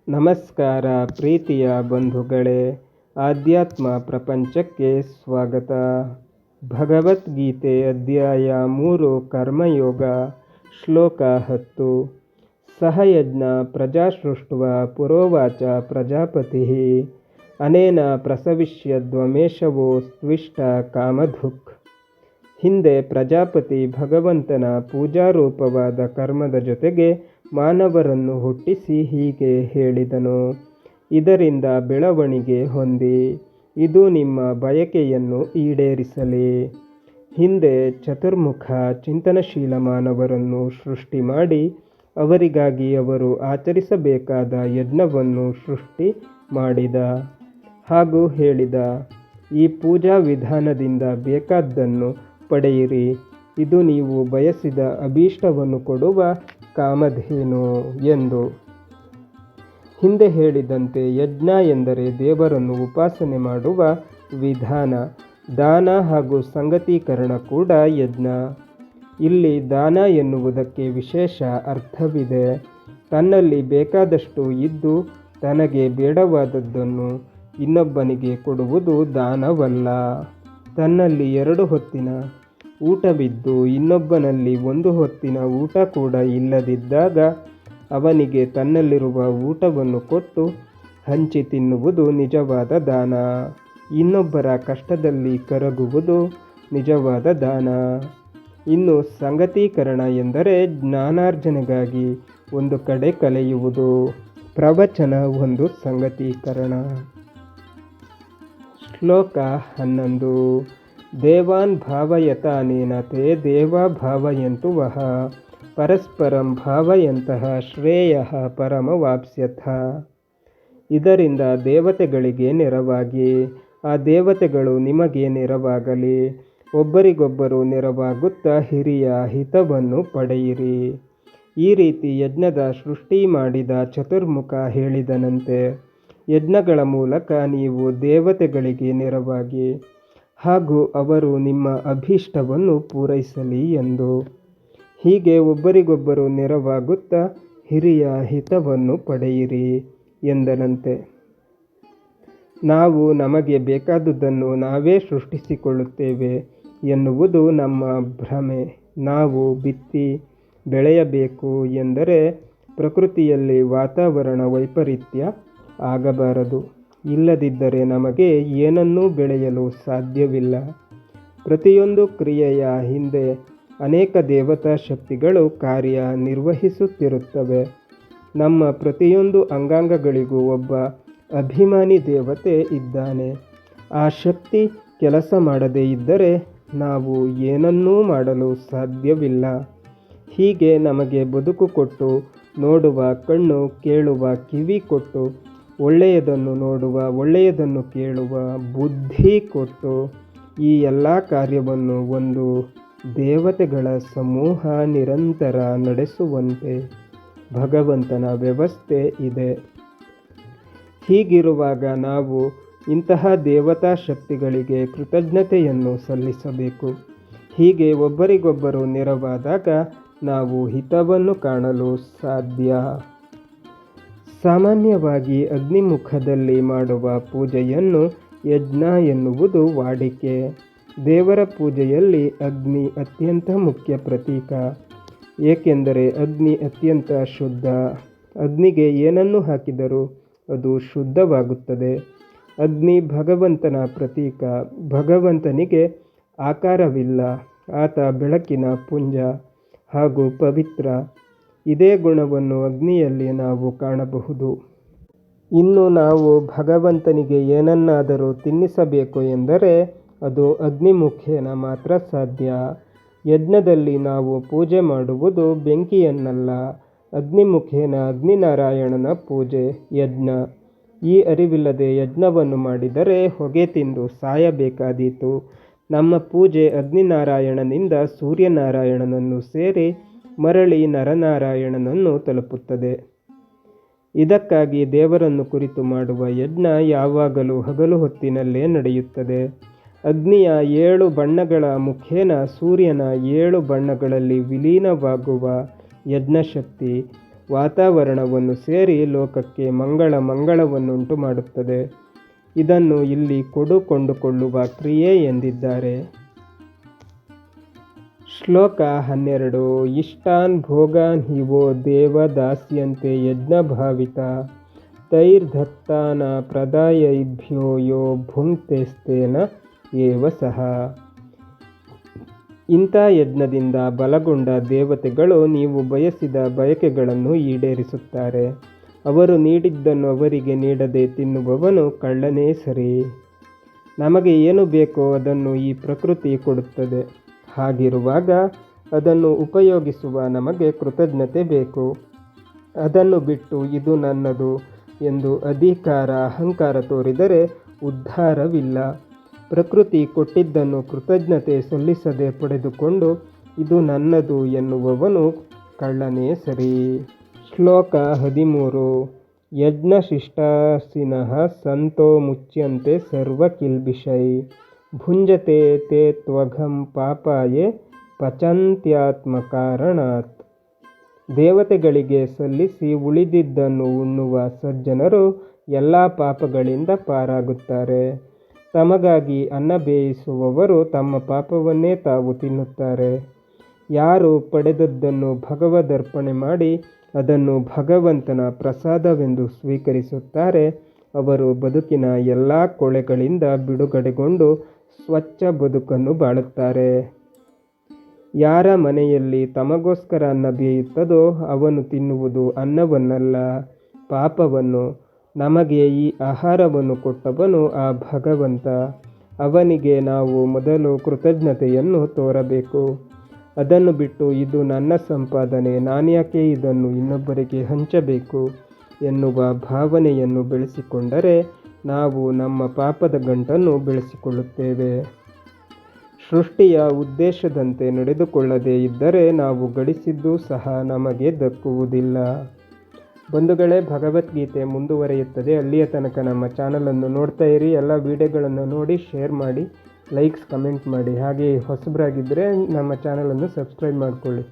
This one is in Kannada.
ನಮಸ್ಕಾರ ಪ್ರೀತಿಯ ಬಂಧುಗಳೇ, ಆಧ್ಯಾತ್ಮ ಪ್ರಪಂಚಕ್ಕೆ ಸ್ವಾಗತ. ಭಗವದ್ಗೀತೆ ಅಧ್ಯಾಯ 3 ಕರ್ಮಯೋಗ ಶ್ಲೋಕ 10. ಸಹಯಜ್ಞ ಪ್ರಜಾಸೃಷ್ಟ್ವ ಪುರೋವಾಚ ಪ್ರಜಾಪತಿ ಅನೇನ ಪ್ರಸವಿಷ್ಯದ್ವಮೇಶವೋ ಸ್ವಿಷ್ಟ ಕಾಮಧುಕ್. ಹಿಂದೆ ಪ್ರಜಾಪತಿ ಭಗವಂತನ ಪೂಜಾರೂಪವಾದ ಕರ್ಮದ ಜೊತೆಗೆ ಮಾನವರನ್ನು ಹುಟ್ಟಿಸಿ ಹೀಗೆ ಹೇಳಿದನು: ಇದರಿಂದ ಬೆಳವಣಿಗೆ ಹೊಂದಿ, ಇದು ನಿಮ್ಮ ಬಯಕೆಯನ್ನು ಈಡೇರಿಸಲಿ. ಹಿಂದೆ ಚತುರ್ಮುಖ ಚಿಂತನಶೀಲ ಮಾನವರನ್ನು ಸೃಷ್ಟಿ ಮಾಡಿ ಅವರಿಗಾಗಿ ಅವರು ಆಚರಿಸಬೇಕಾದ ಯಜ್ಞವನ್ನು ಸೃಷ್ಟಿ ಮಾಡಿದ ಹಾಗೂ ಹೇಳಿದ, ಈ ಪೂಜಾ ವಿಧಾನದಿಂದ ಬೇಕಾದ್ದನ್ನು ಪಡೆಯಿರಿ, ಇದು ನೀವು ಬಯಸಿದ ಅಭೀಷ್ಟವನ್ನು ಕೊಡುವ ಕಾಮಧೇನು ಎಂದು. ಹಿಂದೆ ಹೇಳಿದಂತೆ ಯಜ್ಞ ಎಂದರೆ ದೇವರನ್ನು ಉಪಾಸನೆ ಮಾಡುವ ವಿಧಾನ. ದಾನ ಹಾಗೂ ಸಂಗತೀಕರಣ ಕೂಡ ಯಜ್ಞ. ಇಲ್ಲಿ ದಾನ ಎನ್ನುವುದಕ್ಕೆ ವಿಶೇಷ ಅರ್ಥವಿದೆ. ತನ್ನಲ್ಲಿ ಬೇಕಾದಷ್ಟು ಇದ್ದು ತನಗೆ ಬೇಡವಾದದ್ದನ್ನು ಇನ್ನೊಬ್ಬನಿಗೆ ಕೊಡುವುದು ದಾನವಲ್ಲ. ತನ್ನಲ್ಲಿ 2 ಹೊತ್ತಿನ ಊಟವಿದ್ದು ಇನ್ನೊಬ್ಬನಲ್ಲಿ 1 ಹೊತ್ತಿನ ಊಟ ಕೂಡ ಇಲ್ಲದಿದ್ದಾಗ ಅವನಿಗೆ ತನ್ನಲ್ಲಿರುವ ಊಟವನ್ನು ಕೊಟ್ಟು ಹಂಚಿ ತಿನ್ನುವುದು ನಿಜವಾದ ದಾನ. ಇನ್ನೊಬ್ಬರ ಕಷ್ಟದಲ್ಲಿ ಕರಗುವುದು ನಿಜವಾದ ದಾನ. ಇನ್ನು ಸಂಗತೀಕರಣ ಎಂದರೆ ಜ್ಞಾನಾರ್ಜನೆಗಾಗಿ ಒಂದು ಕಡೆ ಕಲೆಯುವುದು. ಪ್ರವಚನ ಒಂದು ಸಂಗತೀಕರಣ. ಶ್ಲೋಕ 11. ದೇವಾನ್ ಭಾವಯತಾನೇನ ತೇ ದೇವಾ ಭಾವಯಂತು ವಃ ಪರಸ್ಪರಂ ಭಾವಯಂತಹ ಶ್ರೇಯಃ ಪರಮವಾಪ್ಸ್ಯಥ. ಇದರಿಂದ ದೇವತೆಗಳಿಗೆ ನೆರವಾಗಿ, ಆ ದೇವತೆಗಳು ನಿಮಗೆ ನೆರವಾಗಲಿ. ಒಬ್ಬರಿಗೊಬ್ಬರು ನೆರವಾಗುತ್ತಾ ಹಿರಿಯ ಹಿತವನ್ನು ಪಡೆಯಿರಿ. ಈ ರೀತಿ ಯಜ್ಞದ ಸೃಷ್ಟಿ ಮಾಡಿದ ಚತುರ್ಮುಖ ಹೇಳಿದನಂತೆ, ಯಜ್ಞಗಳ ಮೂಲಕ ನೀವು ದೇವತೆಗಳಿಗೆ ನೆರವಾಗಿ ಹಾಗೂ ಅವರು ನಿಮ್ಮ ಅಭೀಷ್ಟವನ್ನು ಪೂರೈಸಲಿ ಎಂದು. ಹೀಗೆ ಒಬ್ಬರಿಗೊಬ್ಬರು ನೆರವಾಗುತ್ತಾ ಹಿರಿಯ ಹಿತವನ್ನು ಪಡೆಯಿರಿ ಎಂದನಂತೆ. ನಾವು ನಮಗೆ ಬೇಕಾದುದನ್ನು ನಾವೇ ಸೃಷ್ಟಿಸಿಕೊಳ್ಳುತ್ತೇವೆ ಎನ್ನುವುದು ನಮ್ಮ ಭ್ರಮೆ. ನಾವು ಬಿತ್ತಿ ಬೆಳೆಯಬೇಕು ಎಂದರೆ ಪ್ರಕೃತಿಯಲ್ಲಿ ವಾತಾವರಣ ವೈಪರೀತ್ಯ ಆಗಬಾರದು. ಇಲ್ಲದಿದ್ದರೆ ನಮಗೆ ಏನನ್ನೂ ಬೆಳೆಯಲು ಸಾಧ್ಯವಿಲ್ಲ. ಪ್ರತಿಯೊಂದು ಕ್ರಿಯೆಯ ಹಿಂದೆ ಅನೇಕ ದೇವತಾ ಶಕ್ತಿಗಳು ಕಾರ್ಯ ನಿರ್ವಹಿಸುತ್ತಿರುತ್ತವೆ. ನಮ್ಮ ಪ್ರತಿಯೊಂದು ಅಂಗಾಂಗಗಳಿಗೂ ಒಬ್ಬ ಅಭಿಮಾನಿ ದೇವತೆ ಇದ್ದಾನೆ. ಆ ಶಕ್ತಿ ಕೆಲಸ ಮಾಡದೇ ಇದ್ದರೆ ನಾವು ಏನನ್ನೂ ಮಾಡಲು ಸಾಧ್ಯವಿಲ್ಲ. ಹೀಗೆ ನಮಗೆ ಬದುಕು ಕೊಟ್ಟು, ನೋಡುವ ಕಣ್ಣು, ಕೇಳುವ ಕಿವಿ ಕೊಟ್ಟು, ಒಳ್ಳೆಯದನ್ನು ನೋಡುವ, ಒಳ್ಳೆಯದನ್ನು ಕೇಳುವ ಬುದ್ಧಿ ಕೊಟ್ಟು ಈ ಎಲ್ಲ ಕಾರ್ಯವನ್ನು ಒಂದು ದೇವತೆಗಳ ಸಮೂಹ ನಿರಂತರ ನಡೆಸುವಂತೆ ಭಗವಂತನ ವ್ಯವಸ್ಥೆ ಇದೆ. ಹೀಗಿರುವಾಗ ನಾವು ಇಂತಹ ದೇವತಾ ಶಕ್ತಿಗಳಿಗೆ ಕೃತಜ್ಞತೆಯನ್ನು ಸಲ್ಲಿಸಬೇಕು. ಹೀಗೆ ಒಬ್ಬರಿಗೊಬ್ಬರು ನೆರವಾದಾಗ ನಾವು ಹಿತವನ್ನು ಕಾಣಲು ಸಾಧ್ಯ. ಸಾಮಾನ್ಯವಾಗಿ ಅಗ್ನಿಮುಖದಲ್ಲಿ ಮಾಡುವ ಪೂಜೆಯನ್ನು ಯಜ್ಞ ಎನ್ನುವುದು ವಾಡಿಕೆ. ದೇವರ ಪೂಜೆಯಲ್ಲಿ ಅಗ್ನಿ ಅತ್ಯಂತ ಮುಖ್ಯ ಪ್ರತೀಕ. ಏಕೆಂದರೆ ಅಗ್ನಿ ಅತ್ಯಂತ ಶುದ್ಧ. ಅಗ್ನಿಗೆ ಏನನ್ನು ಹಾಕಿದರೂ ಅದು ಶುದ್ಧವಾಗುತ್ತದೆ. ಅಗ್ನಿ ಭಗವಂತನ ಪ್ರತೀಕ. ಭಗವಂತನಿಗೆ ಆಕಾರವಿಲ್ಲ. ಆತ ಬೆಳಕಿನ ಪುಂಜ ಹಾಗೂ ಪವಿತ್ರ. ಇದೇ ಗುಣವನ್ನು ಅಗ್ನಿಯಲ್ಲಿ ನಾವು ಕಾಣಬಹುದು. ಇನ್ನು ನಾವು ಭಗವಂತನಿಗೆ ಏನನ್ನಾದರೂ ತಿನ್ನಿಸಬೇಕು ಎಂದರೆ ಅದು ಅಗ್ನಿಮುಖೇನ ಮಾತ್ರ ಸಾಧ್ಯ. ಯಜ್ಞದಲ್ಲಿ ನಾವು ಪೂಜೆ ಮಾಡುವುದು ಬೆಂಕಿಯನ್ನಲ್ಲ, ಅಗ್ನಿಮುಖೇನ ಅಗ್ನಿನಾರಾಯಣನ ಪೂಜೆ ಯಜ್ಞ. ಈ ಅರಿವಿಲ್ಲದೆ ಯಜ್ಞವನ್ನು ಮಾಡಿದರೆ ಹೊಗೆ ತಿಂದು ಸಾಯಬೇಕಾದೀತು. ನಮ್ಮ ಪೂಜೆ ಅಗ್ನಿನಾರಾಯಣನಿಂದ ಸೂರ್ಯನಾರಾಯಣನನ್ನು ಸೇರಿ ಮರಳಿ ನರನಾರಾಯಣನನ್ನು ತಲುಪುತ್ತದೆ. ಇದಕ್ಕಾಗಿ ದೇವರನ್ನು ಕುರಿತು ಮಾಡುವ ಯಜ್ಞ ಯಾವಾಗಲೂ ಹಗಲು ಹೊತ್ತಿನಲ್ಲೇ ನಡೆಯುತ್ತದೆ. ಅಗ್ನಿಯ 7 ಬಣ್ಣಗಳ ಮುಖೇನ ಸೂರ್ಯನ 7 ಬಣ್ಣಗಳಲ್ಲಿ ವಿಲೀನವಾಗುವ ಯಜ್ಞಶಕ್ತಿ ವಾತಾವರಣವನ್ನು ಸೇರಿ ಲೋಕಕ್ಕೆ ಮಂಗಳವನ್ನುಂಟು ಮಾಡುತ್ತದೆ. ಇದನ್ನು ಇಲ್ಲಿ ಕೊಂಡುಕೊಳ್ಳುವ ಕ್ರಿಯೆ ಎಂದಿದ್ದಾರೆ. ಶ್ಲೋಕ 12. ಇಷ್ಟಾನ್ ಭೋಗಾನ್ ಹಿವೋ ದೇವ ದಾಸ್ಯಂತೆ ಯಜ್ಞಭಾವಿತ ತೈರ್ಧತ್ತಾನ ಪ್ರದಾಯೈಭ್ಯೋ ಯೋ ಭುಂಕ್ತೆಸ್ತೇನ ಏವ ಸಹ. ಇಂಥ ಯಜ್ಞದಿಂದ ಬಲಗೊಂಡ ದೇವತೆಗಳು ನೀವು ಬಯಸಿದ ಬಯಕೆಗಳನ್ನು ಈಡೇರಿಸುತ್ತಾರೆ. ಅವರು ನೀಡಿದ್ದನ್ನು ಅವರಿಗೆ ನೀಡದೆ ತಿನ್ನುವವನು ಕಳ್ಳನೇ ಸರಿ. ನಮಗೆ ಏನು ಬೇಕೋ ಅದನ್ನು ಈ ಪ್ರಕೃತಿ ಕೊಡುತ್ತದೆ. ಹಾಗಿರುವಾಗ ಅದನ್ನು ಉಪಯೋಗಿಸುವ ನಮಗೆ ಕೃತಜ್ಞತೆ ಬೇಕು. ಅದನ್ನು ಬಿಟ್ಟು ಇದು ನನ್ನದು ಎಂದು ಅಹಂಕಾರ ತೋರಿದರೆ ಉದ್ಧಾರವಿಲ್ಲ. ಪ್ರಕೃತಿ ಕೊಟ್ಟಿದ್ದನ್ನು ಕೃತಜ್ಞತೆ ಸಲ್ಲಿಸದೆ ಪಡೆದುಕೊಂಡು ಇದು ನನ್ನದು ಎನ್ನುವವನು ಕಳ್ಳನೇ ಸರಿ. ಶ್ಲೋಕ 13. ಯಜ್ಞಶಿಷ್ಟಾಸಿನಃ ಸಂತೋ ಮುಚ್ಯಂತೆ ಸರ್ವಕಿಲ್ಬಿಷೈ ಭುಂಜತೆ ತೇ ತ್ವಘಂ ಪಾಪಾಯೇ ಪಚಂತ್ಯಾತ್ಮಕಾರಣಾತ್. ದೇವತೆಗಳಿಗೆ ಸಲ್ಲಿಸಿ ಉಳಿದಿದ್ದನ್ನು ಉಣ್ಣುವ ಸಜ್ಜನರು ಎಲ್ಲ ಪಾಪಗಳಿಂದ ಪಾರಾಗುತ್ತಾರೆ. ತಮಗಾಗಿ ಅನ್ನ ಬೇಯಿಸುವವರು ತಮ್ಮ ಪಾಪವನ್ನೇ ತಾವು ತಿನ್ನುತ್ತಾರೆ. ಯಾರು ಪಡೆದದ್ದನ್ನು ಭಗವದರ್ಪಣೆ ಮಾಡಿ ಅದನ್ನು ಭಗವಂತನ ಪ್ರಸಾದವೆಂದು ಸ್ವೀಕರಿಸುತ್ತಾರೆ ಅವರು ಬದುಕಿನ ಎಲ್ಲ ಕೊಳೆಗಳಿಂದ ಬಿಡುಗಡೆಗೊಂಡು ಸ್ವಚ್ಛ ಬದುಕನ್ನು ಬಾಳುತ್ತಾರೆ. ಯಾರ ಮನೆಯಲ್ಲಿ ತಮಗೋಸ್ಕರ ಅನ್ನ ಬೇಯುತ್ತದೋ ಅವನು ತಿನ್ನುವುದು ಅನ್ನವನ್ನಲ್ಲ, ಪಾಪವನ್ನು. ನಮಗೆ ಈ ಆಹಾರವನ್ನು ಕೊಟ್ಟವನು ಆ ಭಗವಂತ. ಅವನಿಗೆ ನಾವು ಮೊದಲು ಕೃತಜ್ಞತೆಯನ್ನು ತೋರಬೇಕು. ಅದನ್ನು ಬಿಟ್ಟು ಇದು ನನ್ನ ಸಂಪಾದನೆ, ನಾನ್ಯಾಕೆ ಇದನ್ನು ಇನ್ನೊಬ್ಬರಿಗೆ ಹಂಚಬೇಕು ಎನ್ನುವ ಭಾವನೆಯನ್ನು ಬೆಳೆಸಿಕೊಂಡರೆ ನಾವು ನಮ್ಮ ಪಾಪದ ಗಂಟನ್ನು ಬೆಳೆಸಿಕೊಳ್ಳುತ್ತೇವೆ. ಸೃಷ್ಟಿಯ ಉದ್ದೇಶದಂತೆ ನಡೆದುಕೊಳ್ಳದೇ ಇದ್ದರೆ ನಾವು ಗಳಿಸಿದ್ದು ಸಹ ನಮಗೆ ದಕ್ಕುವುದಿಲ್ಲ. ಬಂಧುಗಳೇ, ಭಗವದ್ಗೀತೆ ಮುಂದುವರಿಯುತ್ತದೆ. ಅಲ್ಲಿಯ ತನಕ ನಮ್ಮ ಚಾನಲನ್ನು ನೋಡ್ತಾ ಇರಿ. ಎಲ್ಲ ವಿಡಿಯೋಗಳನ್ನು ನೋಡಿ ಶೇರ್ ಮಾಡಿ, ಲೈಕ್ಸ್ ಕಮೆಂಟ್ ಮಾಡಿ. ಹಾಗೆ ಹೊಸಬರಾಗಿದ್ದರೆ ನಮ್ಮ ಚಾನಲನ್ನು ಸಬ್ಸ್ಕ್ರೈಬ್ ಮಾಡಿಕೊಳ್ಳಿ.